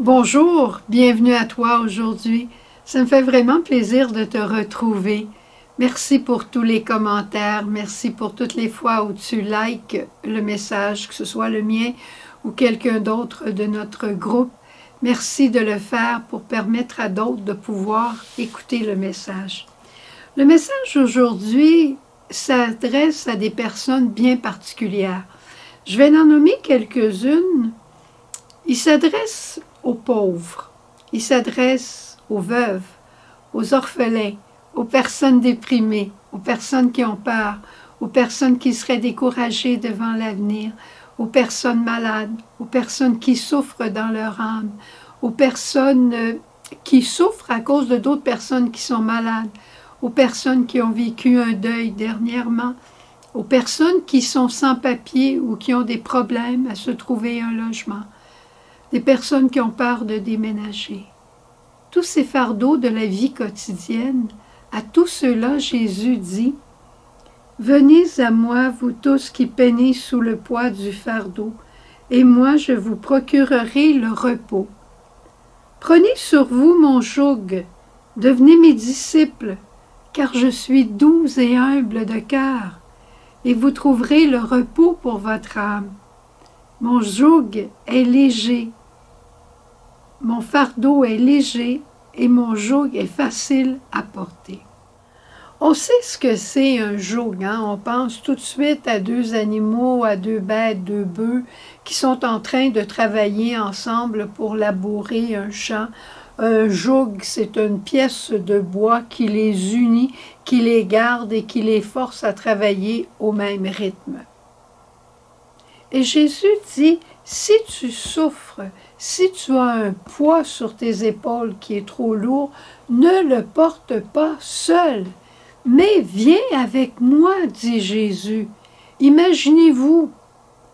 Bonjour, bienvenue à toi aujourd'hui. Ça me fait vraiment plaisir de te retrouver. Merci pour tous les commentaires, merci pour toutes les fois où tu likes le message, que ce soit le mien ou quelqu'un d'autre de notre groupe. Merci de le faire pour permettre à d'autres de pouvoir écouter le message. Le message aujourd'hui s'adresse à des personnes bien particulières. Je vais en nommer quelques-unes. Il s'adresse aux pauvres, il s'adresse aux veuves, aux orphelins, aux personnes déprimées, aux personnes qui ont peur, aux personnes qui seraient découragées devant l'avenir, aux personnes malades, aux personnes qui souffrent dans leur âme, aux personnes qui souffrent à cause de d'autres personnes qui sont malades, aux personnes qui ont vécu un deuil dernièrement, aux personnes qui sont sans papier ou qui ont des problèmes à se trouver un logement, des personnes qui ont peur de déménager. Tous ces fardeaux de la vie quotidienne, à tous ceux-là, Jésus dit « Venez à moi, vous tous qui peinez sous le poids du fardeau, et moi je vous procurerai le repos. Prenez sur vous mon joug, devenez mes disciples, car je suis doux et humble de cœur, et vous trouverez le repos pour votre âme. Mon joug est léger, mon fardeau est léger et mon joug est facile à porter. » On sait ce que c'est un joug, hein? On pense tout de suite à deux animaux, à deux bêtes, deux bœufs qui sont en train de travailler ensemble pour labourer un champ. Un joug, c'est une pièce de bois qui les unit, qui les garde et qui les force à travailler au même rythme. Et Jésus dit, si tu souffres, si tu as un poids sur tes épaules qui est trop lourd, ne le porte pas seul, mais viens avec moi, dit Jésus. Imaginez-vous,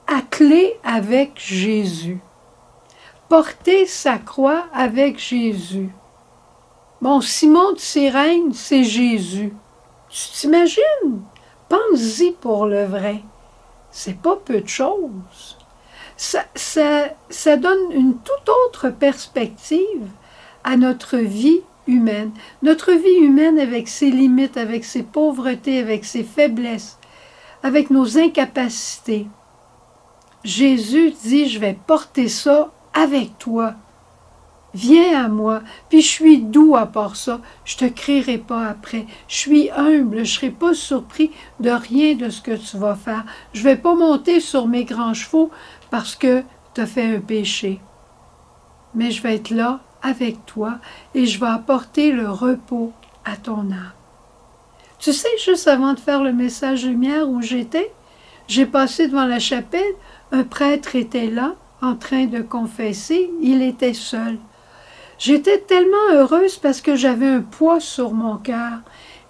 attelé avec Jésus, porter sa croix avec Jésus. Bon, Simon de Cyrène, c'est Jésus. Tu t'imagines? Pense-y pour le vrai. C'est pas peu de choses. Ça donne une toute autre perspective à notre vie humaine. Notre vie humaine avec ses limites, avec ses pauvretés, avec ses faiblesses, avec nos incapacités. Jésus dit, je vais porter ça avec toi. Viens à moi, puis je suis doux à part ça, je te crierai pas après. Je suis humble, je ne serai pas surpris de rien de ce que tu vas faire. Je ne vais pas monter sur mes grands chevaux parce que tu as fait un péché. Mais je vais être là avec toi et je vais apporter le repos à ton âme. Tu sais, juste avant de faire le message lumière où j'étais, j'ai passé devant la chapelle, un prêtre était là, en train de confesser, il était seul. J'étais tellement heureuse parce que j'avais un poids sur mon cœur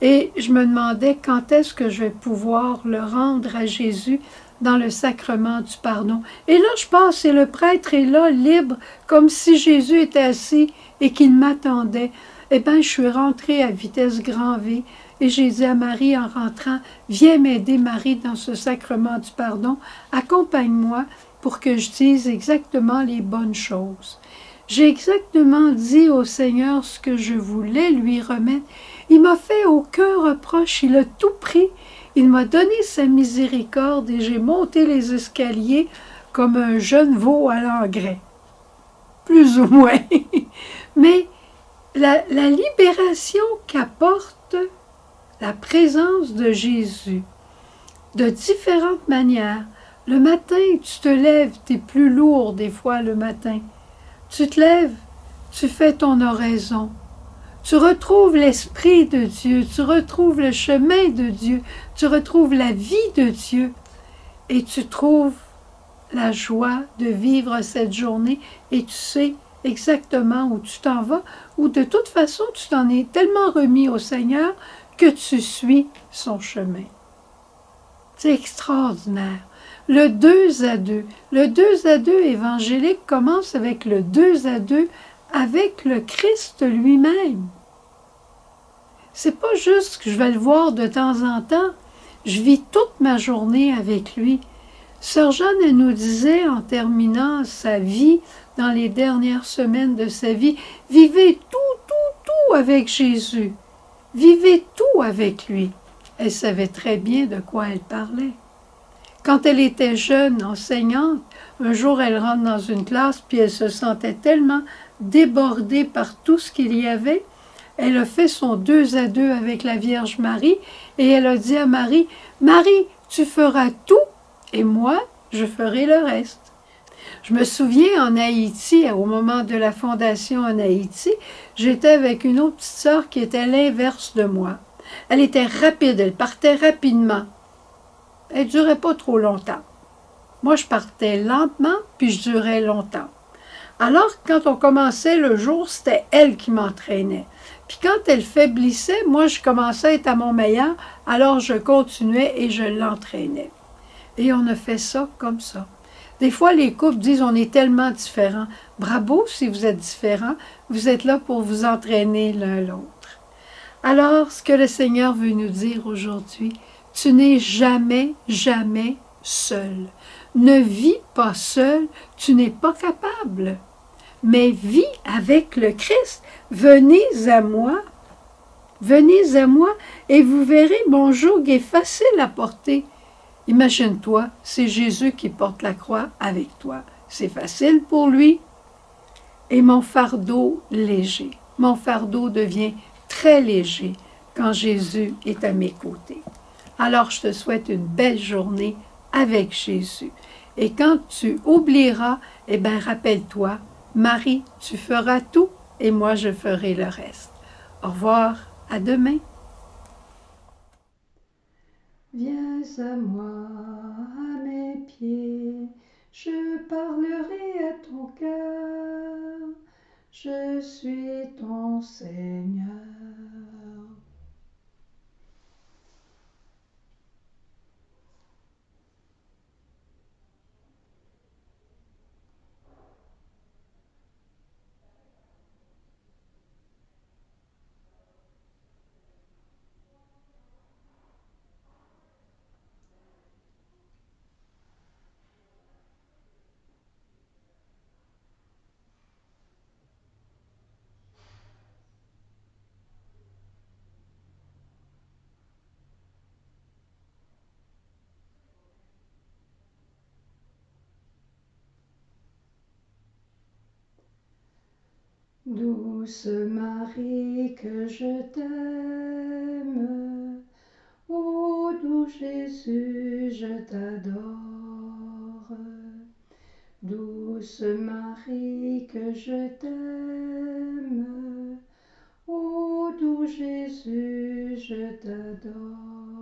et je me demandais quand est-ce que je vais pouvoir le rendre à Jésus dans le sacrement du pardon. Et là, je passe et le prêtre est là, libre, comme si Jésus était assis et qu'il m'attendait. Eh bien, je suis rentrée à vitesse grand V et j'ai dit à Marie en rentrant, « Viens m'aider, Marie, dans ce sacrement du pardon. Accompagne-moi pour que je dise exactement les bonnes choses. » J'ai exactement dit au Seigneur ce que je voulais lui remettre. Il m'a fait aucun reproche, il a tout pris. Il m'a donné sa miséricorde et j'ai monté les escaliers comme un jeune veau à l'engrais. Plus ou moins. Mais la libération qu'apporte la présence de Jésus, de différentes manières. Le matin, tu te lèves, tu es plus lourd des fois le matin. Tu te lèves, tu fais ton oraison, tu retrouves l'Esprit de Dieu, tu retrouves le chemin de Dieu, tu retrouves la vie de Dieu et tu trouves la joie de vivre cette journée et tu sais exactement où tu t'en vas, ou de toute façon tu t'en es tellement remis au Seigneur que tu suis son chemin. C'est extraordinaire. Le 2 à 2. Le 2 à 2 évangélique commence avec le 2 à 2 avec le Christ lui-même. C'est pas juste que je vais le voir de temps en temps. Je vis toute ma journée avec lui. Sœur Jeanne, elle nous disait en terminant sa vie dans les dernières semaines de sa vie. Vivez tout avec Jésus. Vivez tout avec lui. Elle savait très bien de quoi elle parlait. Quand elle était jeune enseignante, un jour elle rentre dans une classe, puis elle se sentait tellement débordée par tout ce qu'il y avait. Elle a fait son 2 à 2 avec la Vierge Marie et elle a dit à Marie, « Marie, tu feras tout et moi, je ferai le reste. » Je me souviens en Haïti, au moment de la fondation en Haïti, j'étais avec une autre petite sœur qui était l'inverse de moi. Elle était rapide, elle partait rapidement. Elle ne durait pas trop longtemps. Moi, je partais lentement, puis je durais longtemps. Alors, quand on commençait le jour, c'était elle qui m'entraînait. Puis quand elle faiblissait, moi, je commençais à être à mon meilleur, alors je continuais et je l'entraînais. Et on a fait ça comme ça. Des fois, les couples disent on est tellement différents. Bravo si vous êtes différents, vous êtes là pour vous entraîner l'un l'autre. Alors, ce que le Seigneur veut nous dire aujourd'hui, tu n'es jamais, jamais seul. Ne vis pas seul, tu n'es pas capable. Mais vis avec le Christ. Venez à moi et vous verrez, mon joug est facile à porter. Imagine-toi, c'est Jésus qui porte la croix avec toi. C'est facile pour lui. Et mon fardeau léger. Mon fardeau devient très léger quand Jésus est à mes côtés. Alors je te souhaite une belle journée avec Jésus. Et quand tu oublieras, eh bien rappelle-toi, Marie, tu feras tout et moi je ferai le reste. Au revoir, à demain. Viens à moi, à mes pieds, je parlerai à ton cœur, je suis ton Seigneur. Douce Marie, que je t'aime, ô doux Jésus, je t'adore. Douce Marie, que je t'aime, ô doux Jésus, je t'adore.